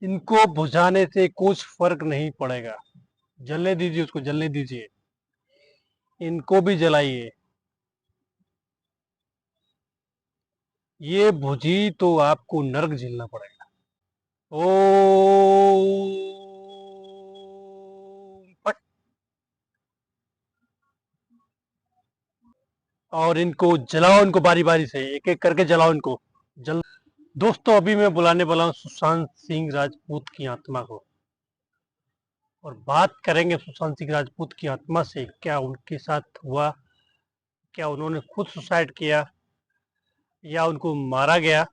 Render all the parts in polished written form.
इनको बुझाने से कुछ फर्क नहीं पड़ेगा। जलने दीजिए, उसको जलने दीजिए, इनको भी जलाइए। ये बुझी तो आपको नरक झेलना पड़ेगा। ओ फट। और इनको जलाओ, इनको बारी बारी से एक एक करके जलाओ इनको। जल दोस्तों, अभी मैं बुलाने वाला हूँ सुशांत सिंह राजपूत की आत्मा को, और बात करेंगे सुशांत सिंह राजपूत की आत्मा से। क्या उनके साथ हुआ, क्या उन्होंने खुद सुसाइड किया या उनको मारा गया,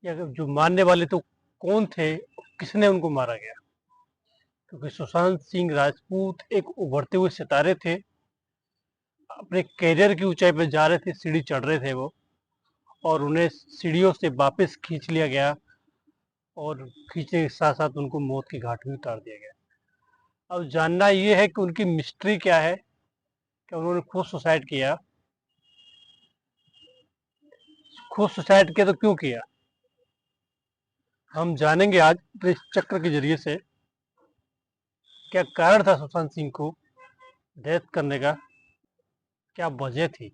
या जो मारने वाले तो कौन थे, किसने उनको मारा गया। क्योंकि सुशांत सिंह राजपूत एक उभरते हुए सितारे थे, अपने कैरियर की ऊंचाई पर जा रहे थे, सीढ़ी चढ़ रहे थे वो, और उन्हें सीढ़ियों से वापस खींच लिया गया, और खींचने के साथ साथ उनको मौत की घाट में उतार दिया गया। अब जानना ये है कि उनकी मिस्ट्री क्या है, कि उन्होंने खुद सुसाइड किया, खुद सुसाइड किया तो क्यों किया, हम जानेंगे आज इस चक्र के जरिए से। क्या कारण था सुशांत सिंह को डेथ करने का, क्या वजह थी,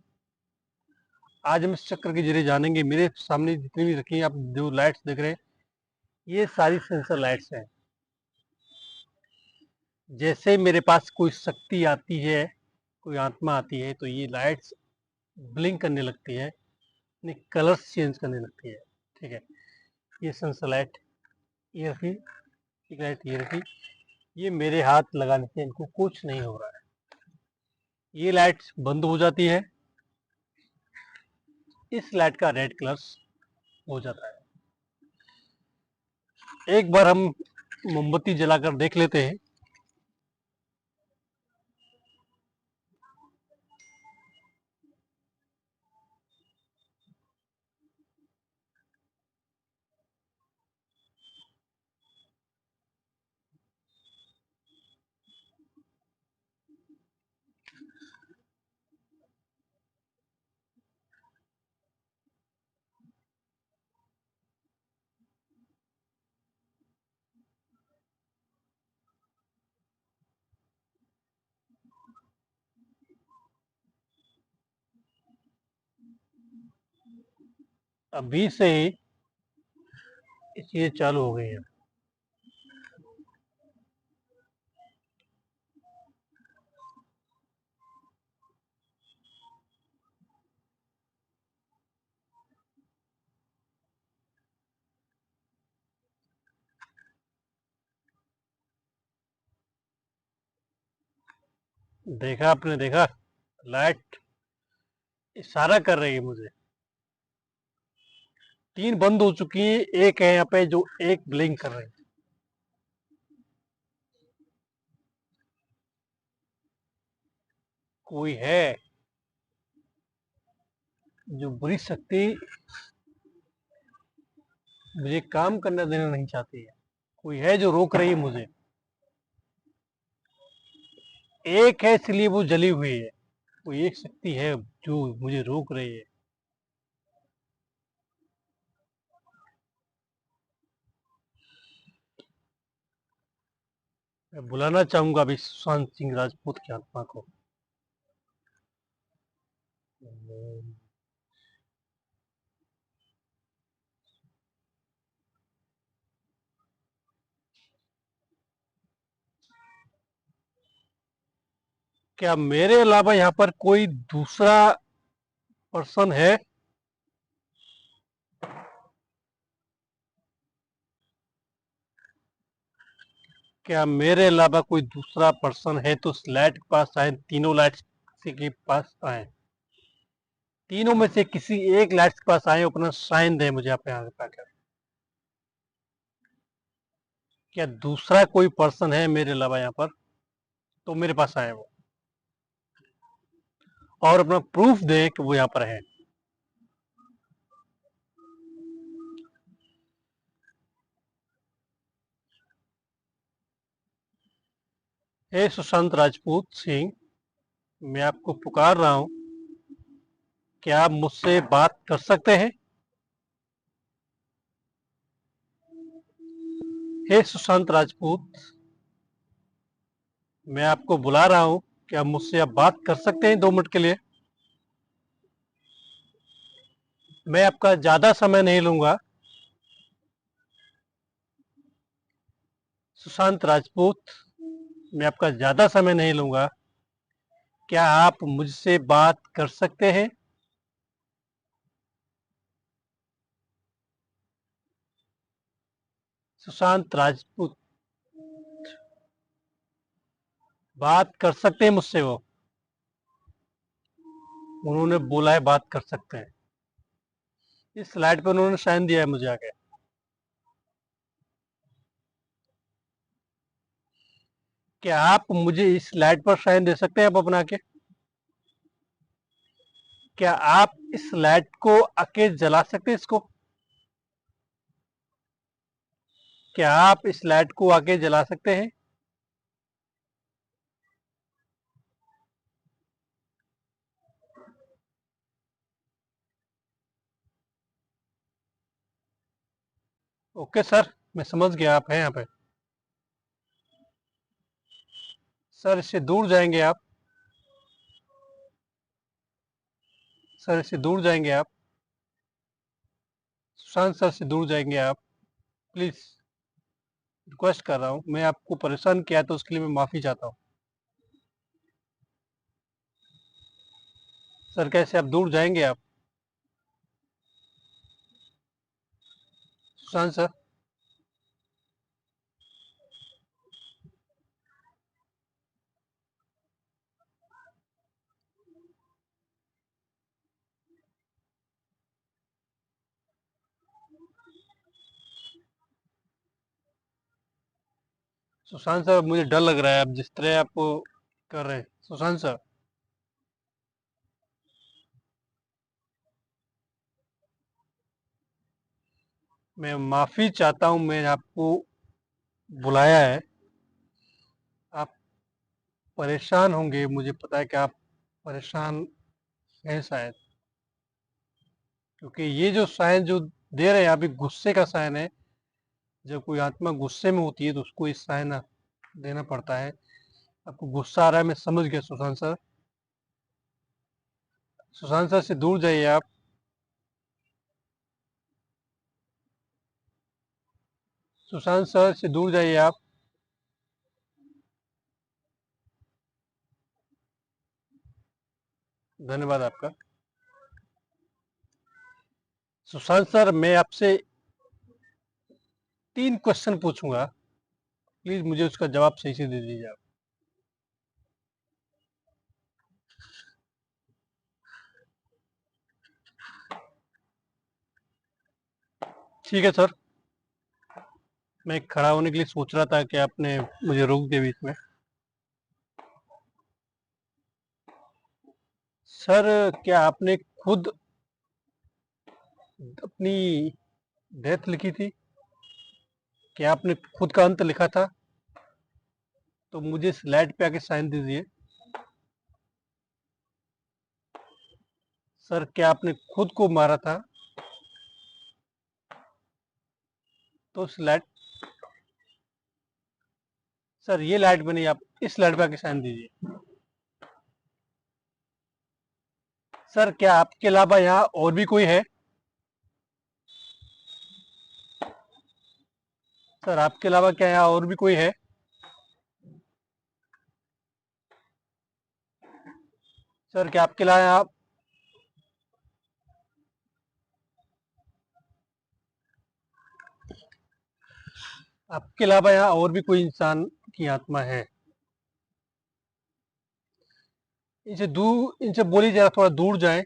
आज हम इस चक्र के जरिए जानेंगे। मेरे सामने जितनी भी रखी हैं, आप जो लाइट्स देख रहे हैं, ये सारी सेंसर लाइट्स हैं। जैसे मेरे पास कोई शक्ति आती है, कोई आत्मा आती है, तो ये लाइट्स ब्लिंक करने लगती है, अपने कलर्स चेंज करने लगती है। ठीक है, ये सेंसर लाइट ये रखी, एक लाइट ये रखी, ये मेरे हाथ लगाने से इनको कुछ नहीं हो रहा है। ये लाइट बंद हो जाती है, इस लाइट का रेड कलर हो जाता है। एक बार हम मोमबत्ती जलाकर देख लेते हैं। अभी से ही चीजें चालू हो गई है। देखा आपने, देखा लाइट इशारा कर रही है मुझे। 3 बंद हो चुकी है, एक है यहाँ पे जो एक ब्लिंक कर रही है। कोई है जो बुरी शक्ति मुझे काम करने देना नहीं चाहती है, कोई है जो रोक रही है मुझे। एक है इसलिए वो जली हुई है, कोई एक शक्ति है जो मुझे रोक रही है। मैं बुलाना चाहूंगा अभी सुशांत सिंह राजपूत की आत्मा को। क्या मेरे अलावा यहाँ पर कोई दूसरा पर्सन है? क्या मेरे अलावा कोई दूसरा पर्सन है तो उस लाइट के पास आए, तीनों लाइट्स के पास आए, तीनों में से किसी एक लाइट के पास आए, अपना साइन दे मुझे आप यहाँ पे आकर। क्या दूसरा कोई पर्सन है मेरे अलावा यहाँ पर, तो मेरे पास आए वो, और अपना प्रूफ दे कि वो यहाँ पर है। हे सुशांत राजपूत सिंह, मैं आपको पुकार रहा हूँ, क्या आप मुझसे बात कर सकते हैं? हे सुशांत राजपूत, मैं आपको बुला रहा हूं। क्या मुझसे आप बात कर सकते हैं 2 मिनट के लिए? मैं आपका ज्यादा समय नहीं लूंगा। सुशांत राजपूत, मैं आपका ज्यादा समय नहीं लूंगा। क्या आप मुझसे बात कर सकते हैं? सुशांत राजपूत, बात कर सकते हैं मुझसे वो? उन्होंने बोला है बात कर सकते हैं। इस स्लाइड पे उन्होंने साइन दिया है मुझे आगे। क्या आप मुझे इस स्लाइड पर साइन दे सकते हैं आप अपना के? क्या आप इस लाइट को आके जला सकते हैं इसको? क्या आप इस लाइट को आके जला सकते हैं? ओके सर, मैं समझ गया आप हैं यहाँ पे। सर इससे दूर जाएंगे आप? सर इससे दूर जाएंगे आप? सुशांत सर से दूर जाएंगे आप? प्लीज रिक्वेस्ट कर रहा हूँ, मैं आपको परेशान किया तो उसके लिए मैं माफी चाहता हूँ। सर कैसे आप दूर जाएंगे आप? सुशांत सर, सुशांत सर मुझे डर लग रहा है आप जिस तरह आप कर रहे हैं। सुशांत सर, मैं माफी चाहता हूँ, मैं आपको बुलाया है। आप परेशान होंगे, मुझे पता है कि आप परेशान हैं शायद, क्योंकि ये जो साइन जो दे रहे हैं अभी गुस्से का साइन है। जब कोई आत्मा गुस्से में होती है तो उसको इस साइन देना पड़ता है। आपको गुस्सा आ रहा है, मैं समझ गया सुशांत सर। सुशांत सर से दूर जाइए आप। सुशांत सर से दूर जाइए आप। धन्यवाद आपका। सुशांत सर, मैं आपसे 3 क्वेश्चन पूछूंगा, प्लीज मुझे उसका जवाब सही से दे दीजिए आप। ठीक है सर, मैं खड़ा होने के लिए सोच रहा था कि आपने मुझे रोक दिया बीच में। सर, क्या आपने खुद अपनी डेथ लिखी थी? क्या आपने खुद का अंत लिखा था? तो मुझे स्लाइड पे आके साइन दीजिए। सर, क्या आपने खुद को मारा था? तो स्लाइड, सर ये लाइट पे नहीं, आप इस लाइट पे आके साइन दीजिए। सर, क्या आपके अलावा यहाँ और भी कोई है? सर, आपके अलावा क्या यहाँ और भी कोई है? सर, क्या आपके अलावा यहाँ, आपके अलावा यहाँ और भी कोई इंसान की आत्मा है? इनसे बोलिए जरा थोड़ा दूर जाए।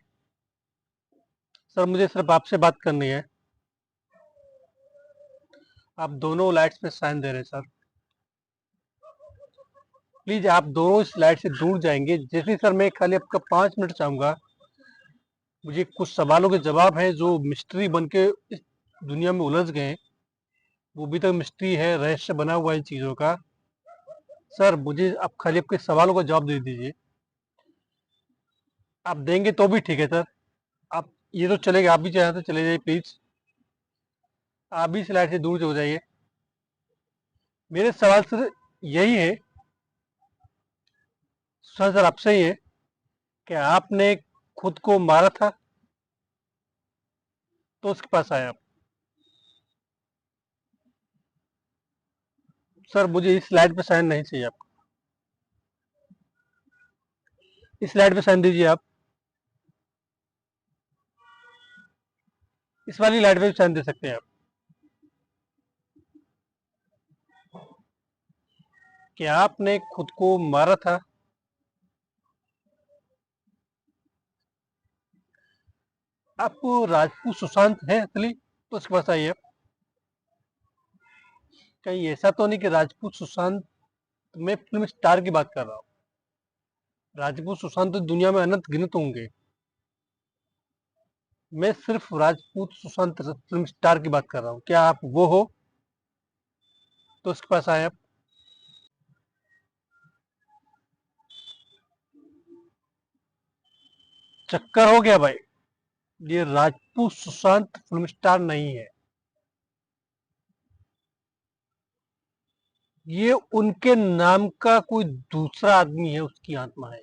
सर, मुझे सिर्फ आपसे बात करनी है। आप दोनों लाइट्स पे साइन दे रहे हैं सर। प्लीज आप दोनों इस लाइट से दूर जाएंगे जैसे। सर, मैं खाली आपका 5 मिनट चाहूंगा। मुझे कुछ सवालों के जवाब हैं जो मिस्ट्री बन के इस दुनिया में उलझ गए हैं। वो भी तक मिस्ट्री है, रहस्य बना हुआ है इन चीजों का। सर, मुझे आप खाली आपके सवालों का जवाब दे दीजिए। आप देंगे तो भी ठीक है सर। आप ये तो चलेगा, आप भी चाहें तो चले जाइए प्लीज। आप भी इस लाइट से दूर हो जाइए। मेरे सवाल सिर्फ यही है, सुशांत सर, आपसे ही है कि आपने खुद को मारा था तो उसके पास आए आप। सर मुझे इस स्लाइड पे साइन नहीं चाहिए आपको, इस स्लाइड पे साइन दीजिए आप, इस वाली स्लाइड पे भी साइन दे सकते हैं आप कि आपने खुद को मारा था। आप राजपूत सुशांत हैं असली, तो उसके पास आइए आप। कहीं ऐसा तो नहीं कि राजपूत सुशांत, मैं फिल्म स्टार की बात कर रहा हूँ। राजपूत सुशांत तो दुनिया में अनंत गिनत होंगे, मैं सिर्फ राजपूत सुशांत फिल्म स्टार की बात कर रहा हूँ। क्या आप वो हो? तो उसके पास आए आप। चक्कर हो गया भाई, ये राजपूत सुशांत फिल्म स्टार नहीं है, ये उनके नाम का कोई दूसरा आदमी है, उसकी आत्मा है।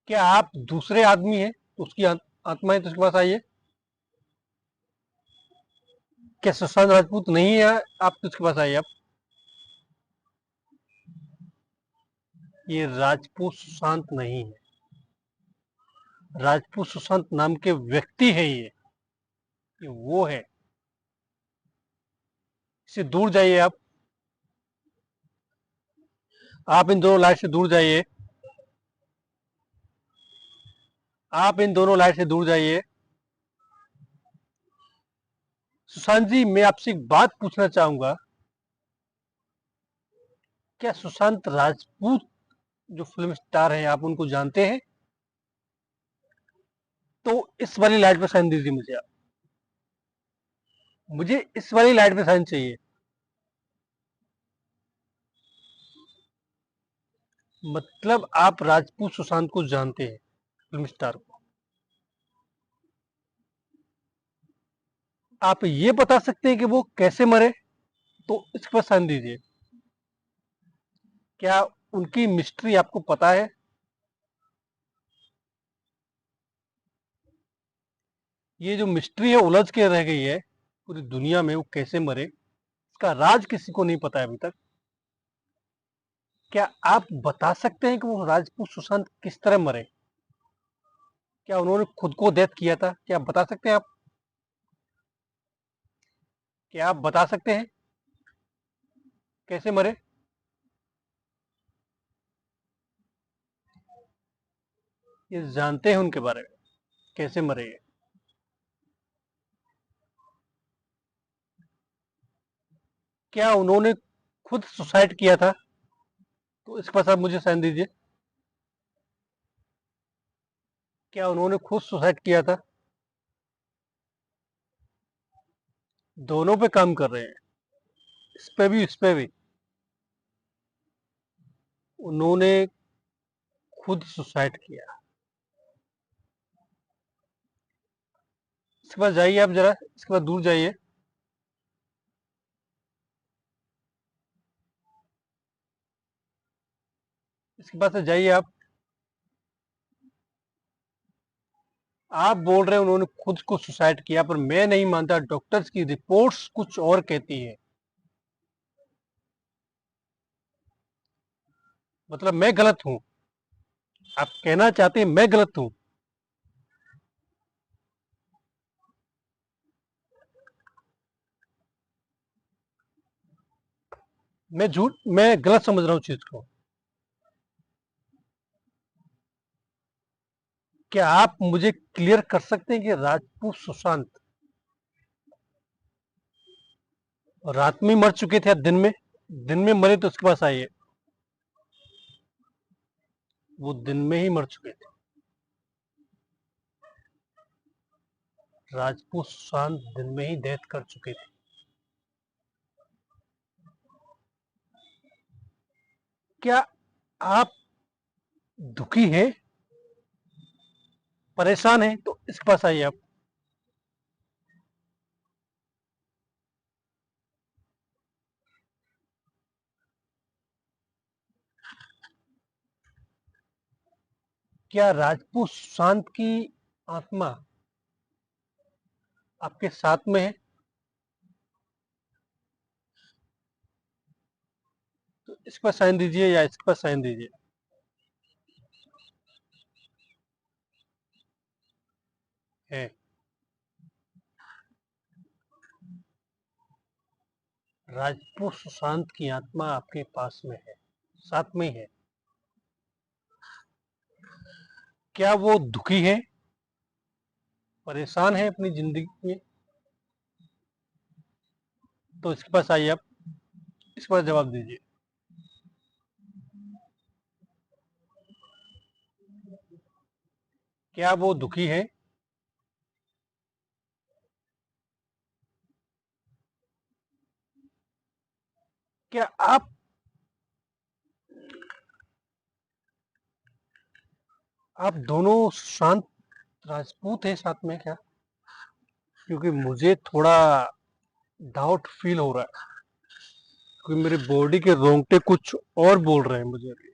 क्या आप दूसरे आदमी हैं तो उसकी आत्मा है, तो उसके पास आइए। क्या सुशांत राजपूत नहीं है आप, तो उसके पास आइए आप। ये राजपूत सुशांत नहीं है, राजपूत सुशांत नाम के व्यक्ति है ये वो है। इससे दूर जाइए आप इन दोनों लाइट से दूर जाइए, आप इन दोनों लाइट से दूर जाइए। सुशांत जी, मैं आपसे एक बात पूछना चाहूंगा, क्या सुशांत राजपूत जो फिल्म स्टार हैं आप उनको जानते हैं? तो इस वाली लाइट पे साइन दीजिए मुझे आप, मुझे इस वाली लाइट पे साइन चाहिए। मतलब आप राजपूत सुशांत को जानते हैं, फिल्म स्टार को। आप ये बता सकते हैं कि वो कैसे मरे? तो इस पर साइन दीजिए। क्या उनकी मिस्ट्री आपको पता है? ये जो मिस्ट्री है उलझ के रह गई है पूरी दुनिया में, वो कैसे मरे इसका राज किसी को नहीं पता है अभी तक। क्या आप बता सकते हैं कि वो राजपूत सुशांत किस तरह मरे? क्या उन्होंने खुद को डेथ किया था? क्या आप बता सकते हैं आप? क्या आप बता सकते हैं कैसे मरे? ये जानते हैं उनके बारे में, कैसे मरे ये? क्या उन्होंने खुद सुसाइड किया था? तो इसके पास आप मुझे साइन दीजिए। क्या उन्होंने खुद सुसाइड किया था? दोनों पे काम कर रहे हैं, इस पे भी इस पे भी। उन्होंने खुद सुसाइड किया। इसके पास जाइए आप जरा, इसके बाद दूर जाइए। इसके पास से जाइए आप बोल रहे हैं उन्होंने खुद को सुसाइड किया, पर मैं नहीं मानता, डॉक्टर्स की रिपोर्ट्स कुछ और कहती है। मतलब मैं गलत हूं? आप कहना चाहते हैं मैं गलत हूं? मैं गलत समझ रहा हूँ चीज को? क्या आप मुझे क्लियर कर सकते हैं कि राजपूत सुशांत रात में मर चुके थे या दिन में? दिन में मरे तो उसके पास आइए। वो दिन में ही मर चुके थे, राजपूत सुशांत दिन में ही डेथ कर चुके थे। क्या आप दुखी हैं, परेशान हैं? तो इसके पास आइए आप। क्या राजपूत सुशांत की आत्मा आपके साथ में है? तो इस पर साइन दीजिए या इस पर साइन दीजिए। है। राजपूत सुशांत की आत्मा आपके पास में है, साथ में है। क्या वो दुखी है, परेशान है अपनी जिंदगी में? तो इसके पास आइए, आप इस पर जवाब दीजिए। क्या वो दुखी है? क्या आप दोनों शांत राजपूत हैं साथ में क्या? क्योंकि मुझे थोड़ा डाउट फील हो रहा है, क्योंकि मेरे बॉडी के रोंगटे कुछ और बोल रहे हैं मुझे अभी।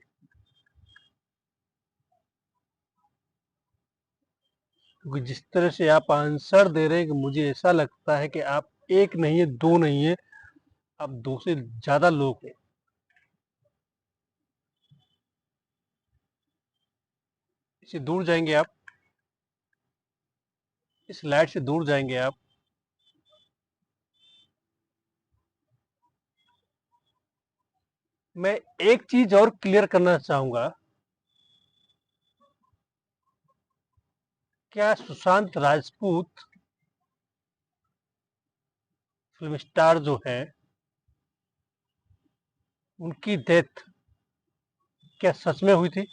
क्योंकि जिस तरह से आप आंसर दे रहे हैं कि मुझे ऐसा लगता है कि आप एक नहीं है, दो नहीं है, आप दो से ज्यादा लोग हैं। इससे दूर जाएंगे आप, इस लाइट से दूर जाएंगे आप। मैं एक चीज और क्लियर करना चाहूंगा। क्या सुशांत राजपूत फिल्म स्टार जो है, उनकी डेथ क्या सच में हुई थी?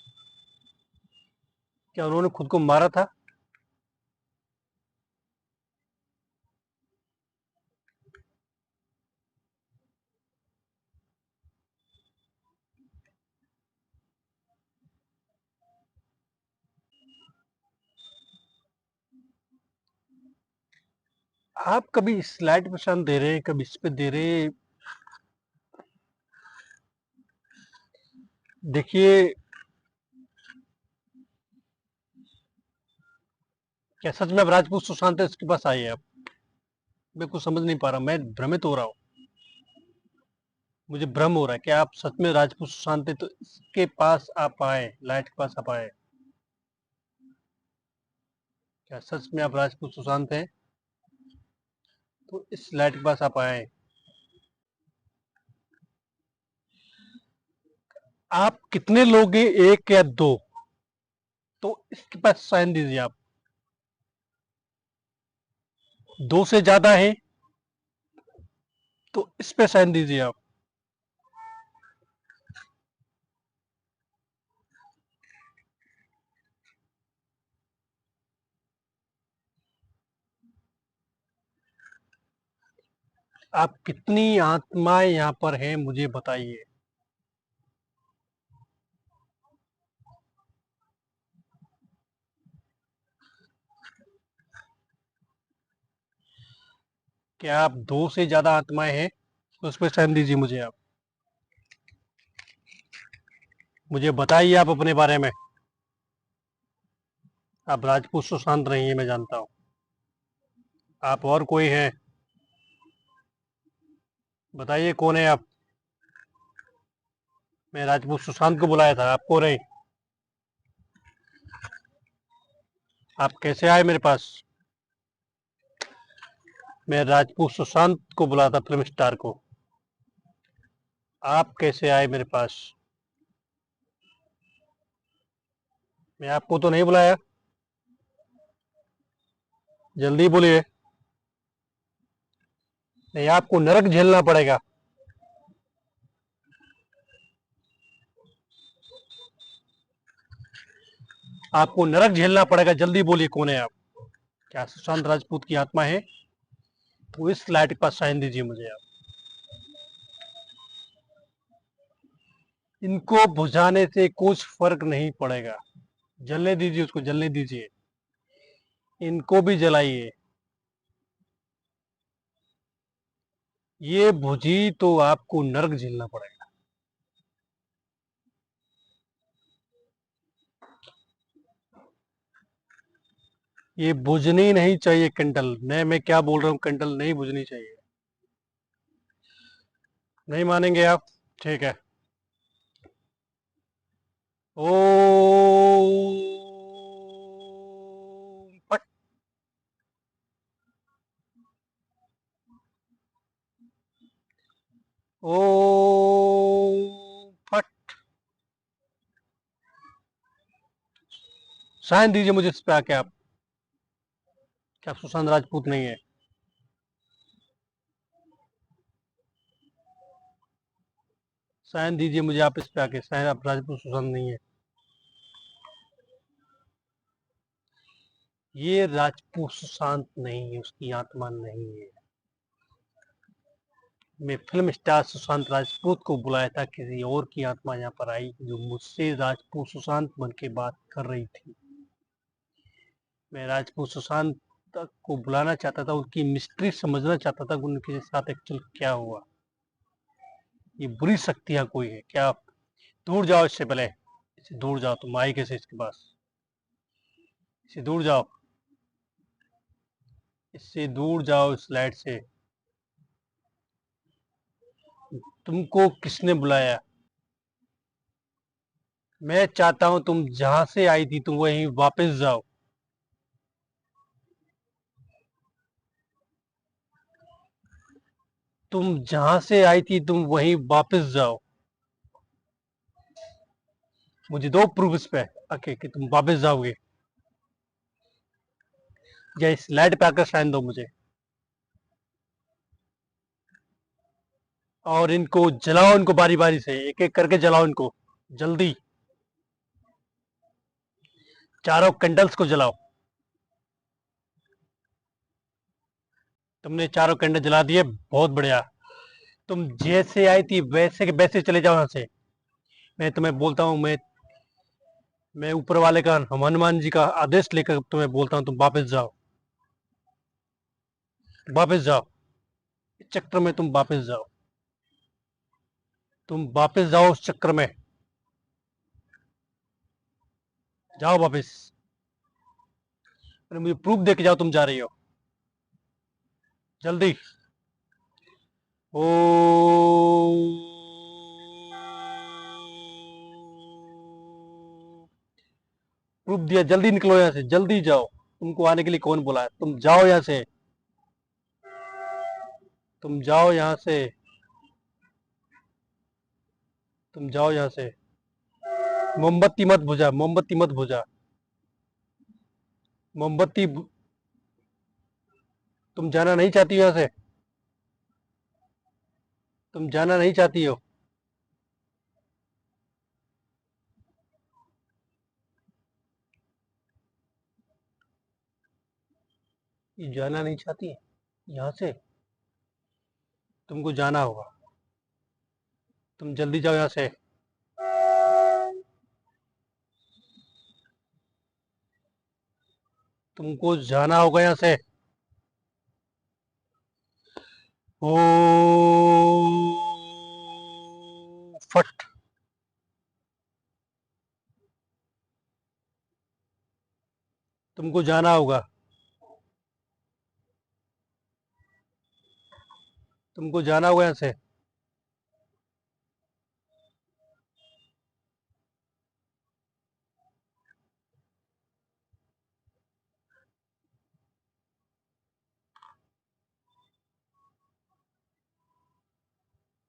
क्या उन्होंने खुद को मारा था? आप कभी इस लाइट पे ध्यान दे रहे हैं, कभी इस पे दे रहे हैं। देखिए, क्या सच में आप राजपूत सुशांत है? इसके पास आइए आप। मैं कुछ समझ नहीं पा रहा, मैं भ्रमित हो रहा हूँ। मुझे भ्रम हो रहा है कि आप सच में राजपूत सुशांत है, तो इसके पास आप आए, लाइट के पास आप आए। क्या सच में आप राजपूत सुशांत हैं? तो इस लाइट के पास आप आए। आप कितने लोग हैं, एक या दो? तो इसके पास साइन दीजिए आप। दो से ज्यादा है तो इस पे साइन दीजिए आप। आप कितनी आत्माएं यहाँ पर हैं मुझे बताइए। क्या आप दो से ज्यादा आत्माएं हैं? तो उस पर साइन दीजिए मुझे आप। मुझे बताइए आप अपने बारे में। आप राजपूत सुशांत नहीं है, मैं जानता हूँ। आप और कोई हैं? बताइए कौन है आप। मैं राजपूत सुशांत को बुलाया था, आपको नहीं। आप कैसे आए मेरे पास? मैं राजपूत सुशांत को बुलाया था, फिल्म स्टार को। आप कैसे आए मेरे पास? मैं आपको तो नहीं बुलाया। जल्दी बोलिए, नहीं आपको नरक झेलना पड़ेगा। आपको नरक झेलना पड़ेगा, जल्दी बोलिए कौन है आप। क्या सुशांत राजपूत की आत्मा है? तो इस लाइट के पास साइन दीजिए मुझे आप। इनको बुझाने से कुछ फर्क नहीं पड़ेगा। जलने दीजिए, उसको जलने दीजिए। इनको भी जलाइए। ये बुझी तो आपको नरक झेलना पड़ेगा। ये बुझनी नहीं चाहिए कैंडल। मैं क्या बोल रहा हूँ, कैंडल नहीं बुझनी चाहिए। नहीं मानेंगे आप? ठीक है। ओ फट। ओ फट। साइन दीजिए मुझे इस पे आके आप, क्या आप सुशांत राजपूत नहीं है? साइन दीजिए मुझे आप इस पे आके, साइन आप राजपूत सुशांत नहीं है। ये राजपूत सुशांत नहीं है, उसकी आत्मा नहीं है। मैं फिल्म स्टार सुशांत राजपूत को बुलाया था, किसी और की आत्मा यहाँ पर आई जो मुझसे राजपूत सुशांत बन के बात कर रही थी। मैं राजपूत सुशांत तक को बुलाना चाहता था, उनकी मिस्ट्री समझना चाहता था, उनके साथ एक्चुअल क्या हुआ। ये बुरी शक्तियां कोई है क्या? आप दूर जाओ इससे, पहले इससे दूर जाओ। तुम आई कैसे इसके पास? इससे दूर जाओ, इससे दूर जाओ इस लाइट से। तुमको किसने बुलाया? मैं चाहता हूं तुम जहां से आई थी तुम वहीं वापस जाओ। तुम जहां से आई थी तुम वहीं वापस जाओ। मुझे दो प्रूफ इस पे ओके कि तुम वापस जाओगे, या इस लाइट पे आकर साइन दो मुझे। और इनको जलाओ, इनको बारी बारी से एक एक करके जलाओ इनको, जल्दी। चारों कैंडल्स को जलाओ। तुमने चारों कैंडल जला दिए, बहुत बढ़िया। तुम जैसे आई थी वैसे के वैसे चले जाओ यहाँ से। मैं तुम्हें बोलता हूँ, मैं ऊपर वाले का, हनुमान जी का आदेश लेकर तुम्हें बोलता हूँ, तुम वापस जाओ, वापस जाओ। इस चक्र में तुम वापस जाओ, तुम वापस जाओ उस चक्र में। जाओ वापस। अरे मुझे प्रूफ दे के जाओ तुम जा रही हो, जल्दी। ओ प्रूफ दिया, जल्दी निकलो यहाँ से, जल्दी जाओ। तुमको आने के लिए कौन बोला है? तुम जाओ यहाँ से, तुम जाओ यहाँ से, तुम जाओ यहाँ से। मोमबत्ती मत बुझा, मोमबत्ती मत बुझा, मोमबत्ती तुम जाना नहीं चाहती हो यहाँ से? तुम जाना नहीं चाहती हो? ये जाना नहीं चाहती यहाँ से? तुमको जाना होगा, तुम जल्दी जाओ यहाँ से। तुमको जाना होगा यहाँ से। ओ फट। तुमको जाना होगा, तुमको जाना होगा यहाँ से।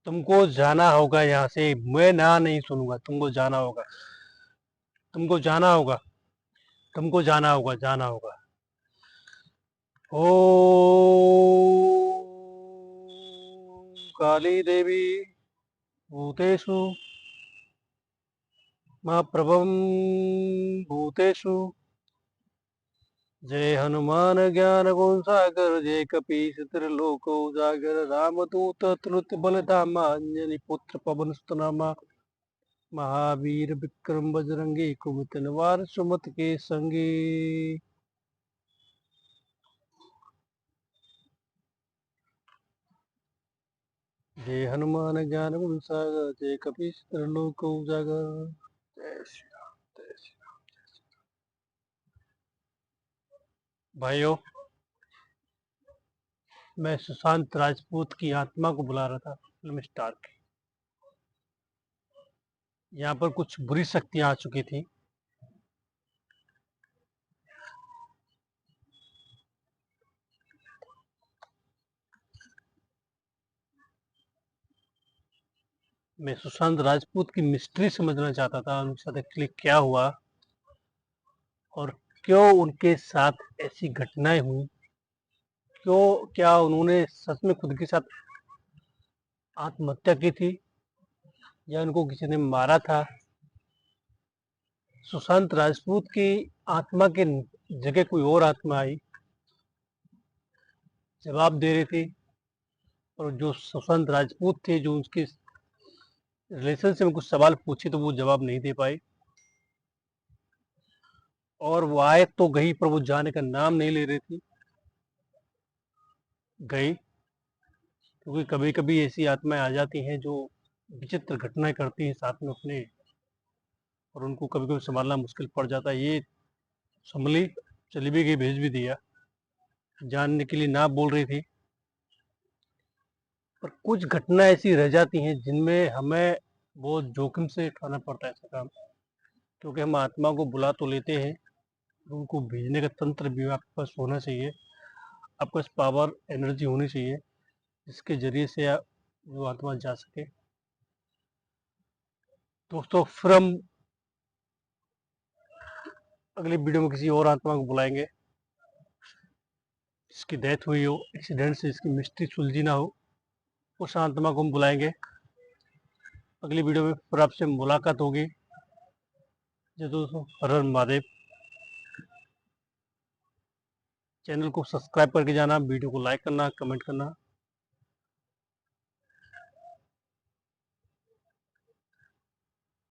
तुमको जाना होगा यहाँ से, मैं ना नहीं सुनूंगा, तुमको जाना होगा, तुमको जाना होगा, तुमको जाना होगा, जाना होगा। ओ काली देवी भूतेषु मां प्रभम भूतेषु। जय हनुमान ज्ञान गुण सागर, जय कपीस त्रिलोक उजागर, रामदूत तुलित बलधामा, अंजनी पुत्र पवन सुत नामा। महावीर विक्रम बजरंगी, कुमति निवार सुमति के संगी। जय हनुमान ज्ञान गुण सागर, जय कपीस त्रिलोक उजागर। जय श्री राम, जय श्री भाइयों, मैं सुशांत राजपूत की आत्मा को बुला रहा था फिल्म स्टार की। यहाँ पर कुछ बुरी शक्तियां आ चुकी थी। मैं सुशांत राजपूत की मिस्ट्री समझना चाहता था, उनके साथ एक्चुअली क्या हुआ और क्यों उनके साथ ऐसी घटनाएं हुई। क्या उन्होंने सच में खुद के साथ आत्महत्या की थी या उनको किसी ने मारा था। सुशांत राजपूत की आत्मा के जगह कोई और आत्मा आई, जवाब दे रही थी, और जो सुशांत राजपूत थे, जो उसके रिलेशन से में कुछ सवाल पूछे तो वो जवाब नहीं दे पाए। और वो आए तो गई, पर वो जाने का नाम नहीं ले रही थी। गई क्योंकि कभी कभी ऐसी आत्माएं आ जाती हैं जो विचित्र घटनाएं करती हैं साथ में अपने, और उनको कभी कभी संभालना मुश्किल पड़ जाता है। ये संभली, चली भी गई, भेज भी दिया, जानने के लिए ना बोल रही थी। पर कुछ घटना ऐसी रह जाती हैं जिनमें हमें बहुत जोखिम से उठाना पड़ता है ऐसा काम, क्योंकि हम आत्मा को बुला तो लेते हैं, उनको भेजने का तंत्र भी आपके पास होना चाहिए। आपके पास पावर, एनर्जी होनी चाहिए जिसके जरिए से वो आत्मा जा सके। दोस्तों, फिर हम अगली वीडियो में किसी और आत्मा को बुलाएंगे जिसकी डेथ हुई हो एक्सीडेंट से, जिसकी मिस्ट्री सुलझी ना हो, उस आत्मा को हम बुलाएंगे। अगली वीडियो में फिर आपसे मुलाकात होगी। जय दोस्तों, हर हर महादेव। चैनल को सब्सक्राइब करके जाना, वीडियो को लाइक करना, कमेंट करना।